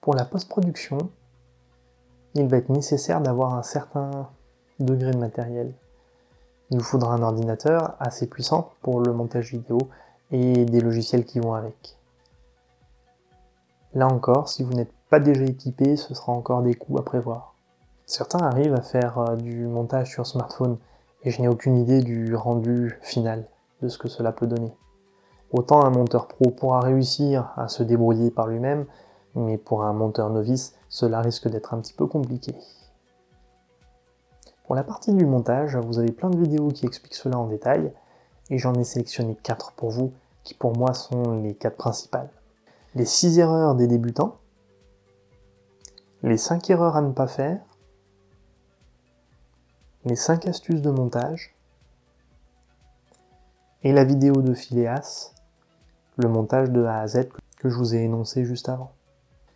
Pour la post-production, il va être nécessaire d'avoir un certain degré de matériel. Il vous faudra un ordinateur assez puissant pour le montage vidéo et des logiciels qui vont avec. Là encore, si vous n'êtes pas déjà équipé, ce sera encore des coûts à prévoir. Certains arrivent à faire du montage sur smartphone et je n'ai aucune idée du rendu final de ce que cela peut donner. Autant un monteur pro pourra réussir à se débrouiller par lui-même, mais pour un monteur novice, cela risque d'être un petit peu compliqué. Pour la partie du montage, vous avez plein de vidéos qui expliquent cela en détail, et j'en ai sélectionné 4 pour vous, qui pour moi sont les 4 principales. Les 6 erreurs des débutants, les 5 erreurs à ne pas faire, les 5 astuces de montage, et la vidéo de Phileas, le montage de A à Z que je vous ai énoncé juste avant.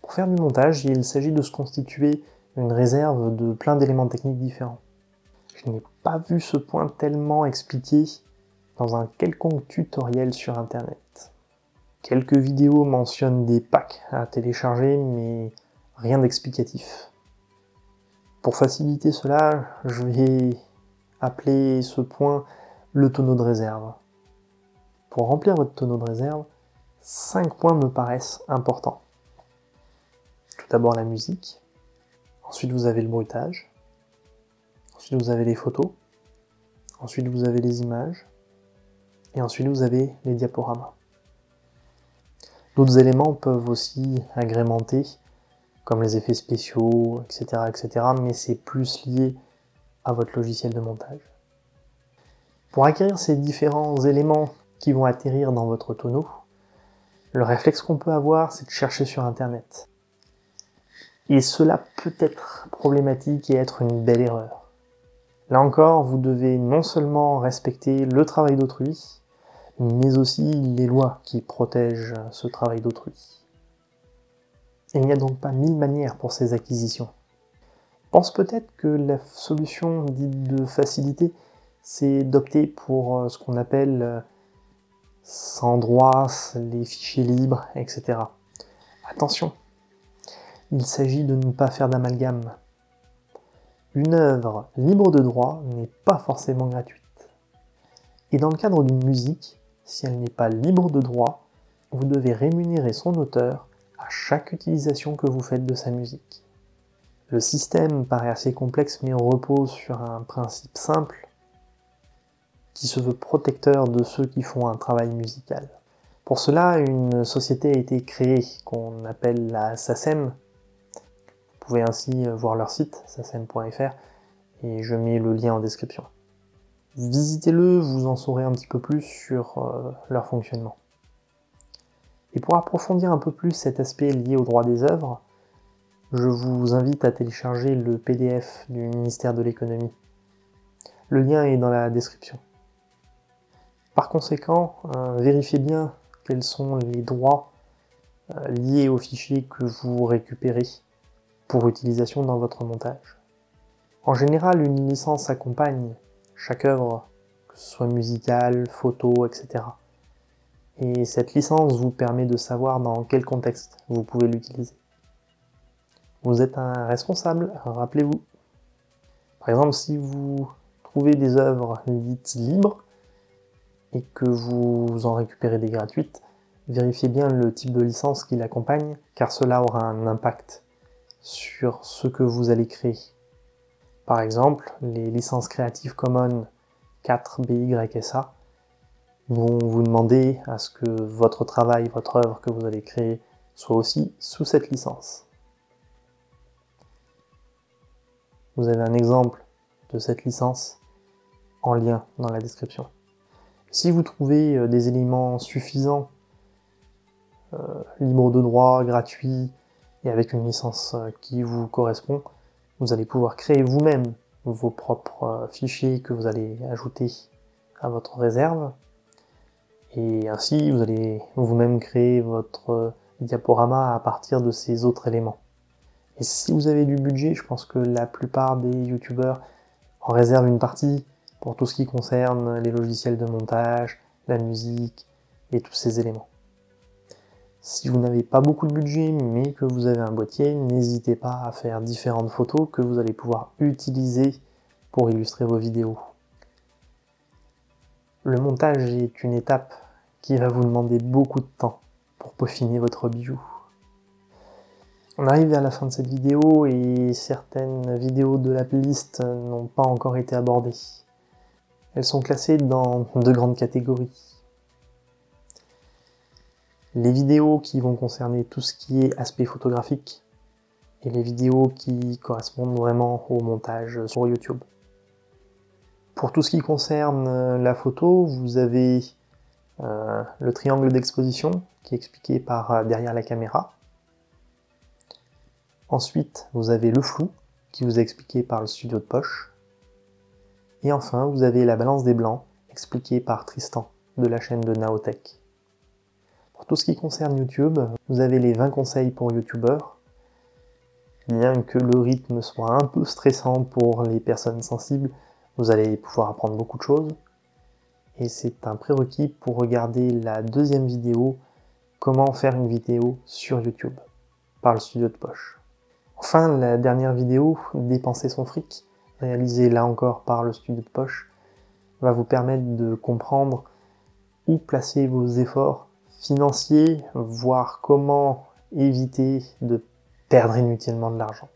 Pour faire du montage, il s'agit de se constituer une réserve de plein d'éléments techniques différents. Je n'ai pas vu ce point tellement expliqué dans un quelconque tutoriel sur internet. Quelques vidéos mentionnent des packs à télécharger, mais rien d'explicatif. Pour faciliter cela, je vais appeler ce point le tonneau de réserve. Pour remplir votre tonneau de réserve, 5 points me paraissent importants. Tout d'abord la musique, ensuite vous avez le bruitage, ensuite vous avez les photos, ensuite vous avez les images, et ensuite vous avez les diaporamas. D'autres éléments peuvent aussi agrémenter, comme les effets spéciaux, etc., mais c'est plus lié à votre logiciel de montage. Pour acquérir ces différents éléments qui vont atterrir dans votre tonneau, le réflexe qu'on peut avoir, c'est de chercher sur internet. Et cela peut être problématique et être une belle erreur. Là encore, vous devez non seulement respecter le travail d'autrui, mais aussi les lois qui protègent ce travail d'autrui. Il n'y a donc pas 1000 manières pour ces acquisitions. Je pense peut-être que la solution dite de facilité, c'est d'opter pour ce qu'on appelle sans droit, les fichiers libres, etc. Attention, il s'agit de ne pas faire d'amalgame. Une œuvre libre de droit n'est pas forcément gratuite. Et dans le cadre d'une musique, si elle n'est pas libre de droit, vous devez rémunérer son auteur à chaque utilisation que vous faites de sa musique. Le système paraît assez complexe mais repose sur un principe simple qui se veut protecteur de ceux qui font un travail musical. Pour cela, une société a été créée qu'on appelle la SACEM. Vous pouvez ainsi voir leur site, sacem.fr, et je mets le lien en description. Visitez-le, vous en saurez un petit peu plus sur leur fonctionnement. Et pour approfondir un peu plus cet aspect lié au droit des œuvres, je vous invite à télécharger le PDF du ministère de l'économie. Le lien est dans la description. Par conséquent, vérifiez bien quels sont les droits liés aux fichiers que vous récupérez pour utilisation dans votre montage. En général, une licence accompagne chaque œuvre, que ce soit musicale, photo, etc. Et cette licence vous permet de savoir dans quel contexte vous pouvez l'utiliser. Vous êtes un responsable, rappelez-vous. Par exemple, si vous trouvez des œuvres dites libres et que vous en récupérez des gratuites, vérifiez bien le type de licence qui l'accompagne, car cela aura un impact sur ce que vous allez créer. Par exemple, les licences Creative Commons 4 BYSA vont vous demander à ce que votre travail, votre œuvre que vous allez créer soit aussi sous cette licence. Vous avez un exemple de cette licence en lien dans la description. Si vous trouvez des éléments suffisants, libres de droit, gratuits, et avec une licence qui vous correspond, vous allez pouvoir créer vous-même vos propres fichiers que vous allez ajouter à votre réserve. Et ainsi, vous allez vous-même créer votre diaporama à partir de ces autres éléments. Et si vous avez du budget, je pense que la plupart des youtubeurs en réservent une partie pour tout ce qui concerne les logiciels de montage, la musique et tous ces éléments. Si vous n'avez pas beaucoup de budget mais que vous avez un boîtier, n'hésitez pas à faire différentes photos que vous allez pouvoir utiliser pour illustrer vos vidéos. Le montage est une étape qui va vous demander beaucoup de temps pour peaufiner votre bijou. On arrive à la fin de cette vidéo et certaines vidéos de la playlist n'ont pas encore été abordées. Elles sont classées dans deux grandes catégories. Les vidéos qui vont concerner tout ce qui est aspect photographique et les vidéos qui correspondent vraiment au montage sur YouTube. Pour tout ce qui concerne la photo, vous avez le triangle d'exposition qui est expliqué par derrière la caméra. Ensuite, vous avez le flou qui vous est expliqué par le studio de poche. Et enfin, vous avez la balance des blancs expliqué par Tristan de la chaîne de Naotech. Pour tout ce qui concerne YouTube, vous avez les 20 conseils pour YouTubeurs. Bien que le rythme soit un peu stressant pour les personnes sensibles, vous allez pouvoir apprendre beaucoup de choses. Et c'est un prérequis pour regarder la deuxième vidéo, comment faire une vidéo sur YouTube, par le studio de poche. Enfin, la dernière vidéo, dépenser son fric, réalisée là encore par le studio de poche, va vous permettre de comprendre où placer vos efforts financiers, voir comment éviter de perdre inutilement de l'argent.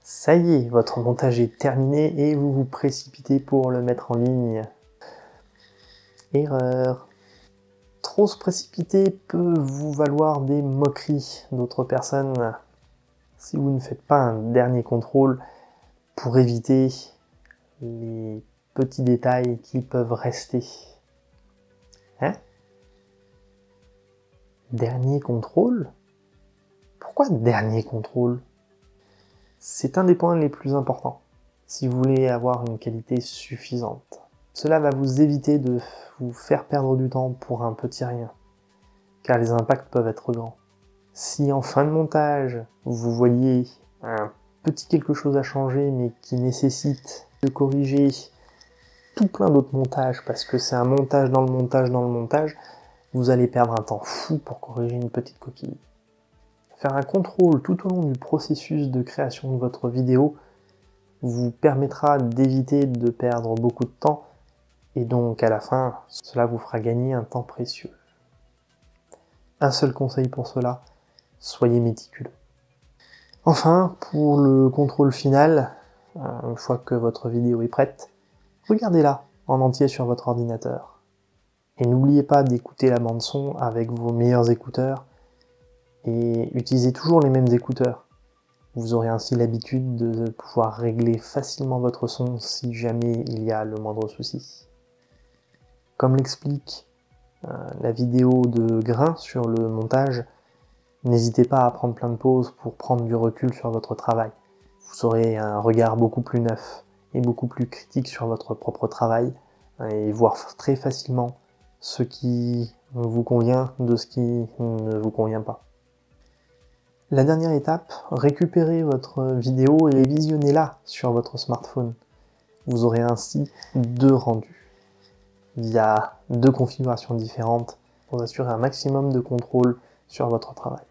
Ça y est, votre montage est terminé et vous vous précipitez pour le mettre en ligne. Erreur. Trop se précipiter peut vous valoir des moqueries d'autres personnes si vous ne faites pas un dernier contrôle pour éviter les petits détails qui peuvent rester. Hein? Dernier contrôle? Pourquoi dernier contrôle? C'est un des points les plus importants si vous voulez avoir une qualité suffisante. Cela va vous éviter de vous faire perdre du temps pour un petit rien, car les impacts peuvent être grands. Si en fin de montage, vous voyez un petit quelque chose à changer mais qui nécessite de corriger tout plein d'autres montages, parce que c'est un montage dans le montage dans le montage, vous allez perdre un temps fou pour corriger une petite coquille. Faire un contrôle tout au long du processus de création de votre vidéo vous permettra d'éviter de perdre beaucoup de temps et donc à la fin, cela vous fera gagner un temps précieux. Un seul conseil pour cela, soyez méticuleux. Enfin, pour le contrôle final, une fois que votre vidéo est prête, regardez-la en entier sur votre ordinateur. Et n'oubliez pas d'écouter la bande son avec vos meilleurs écouteurs et utilisez toujours les mêmes écouteurs. Vous aurez ainsi l'habitude de pouvoir régler facilement votre son si jamais il y a le moindre souci. Comme l'explique la vidéo de Grain sur le montage, n'hésitez pas à prendre plein de pauses pour prendre du recul sur votre travail. Vous aurez un regard beaucoup plus neuf et beaucoup plus critique sur votre propre travail et voir très facilement ce qui vous convient de ce qui ne vous convient pas. La dernière étape, récupérez votre vidéo et visionnez-la sur votre smartphone. Vous aurez ainsi deux rendus. Il y a deux configurations différentes pour assurer un maximum de contrôle sur votre travail.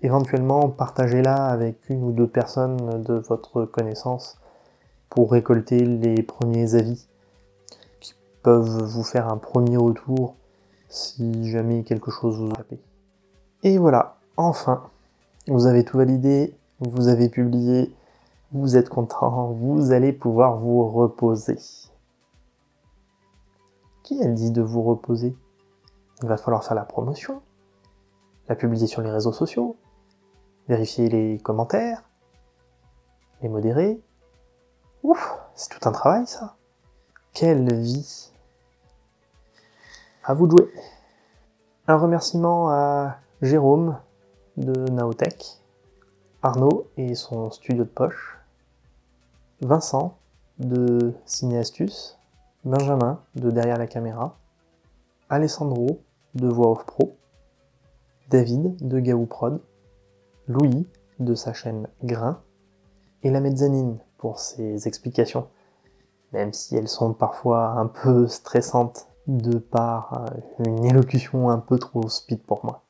Éventuellement, partagez-la avec une ou deux personnes de votre connaissance pour récolter les premiers avis qui peuvent vous faire un premier retour si jamais quelque chose vous échappe. Et voilà, enfin, vous avez tout validé, vous avez publié, vous êtes content, vous allez pouvoir vous reposer. Qui a dit de vous reposer? Il va falloir faire la promotion, la publier sur les réseaux sociaux, vérifier les commentaires, les modérer. Ouf, c'est tout un travail ça. Quelle vie. À vous de jouer. Un remerciement à Jérôme de Naotech, Arnaud et son studio de poche, Vincent de Cinéastus, Benjamin de Derrière la caméra, Alessandro de Voix Off Pro, David de Gaou Prod, Louis de sa chaîne Grain, et la mezzanine pour ses explications, même si elles sont parfois un peu stressantes de par une élocution un peu trop speed pour moi.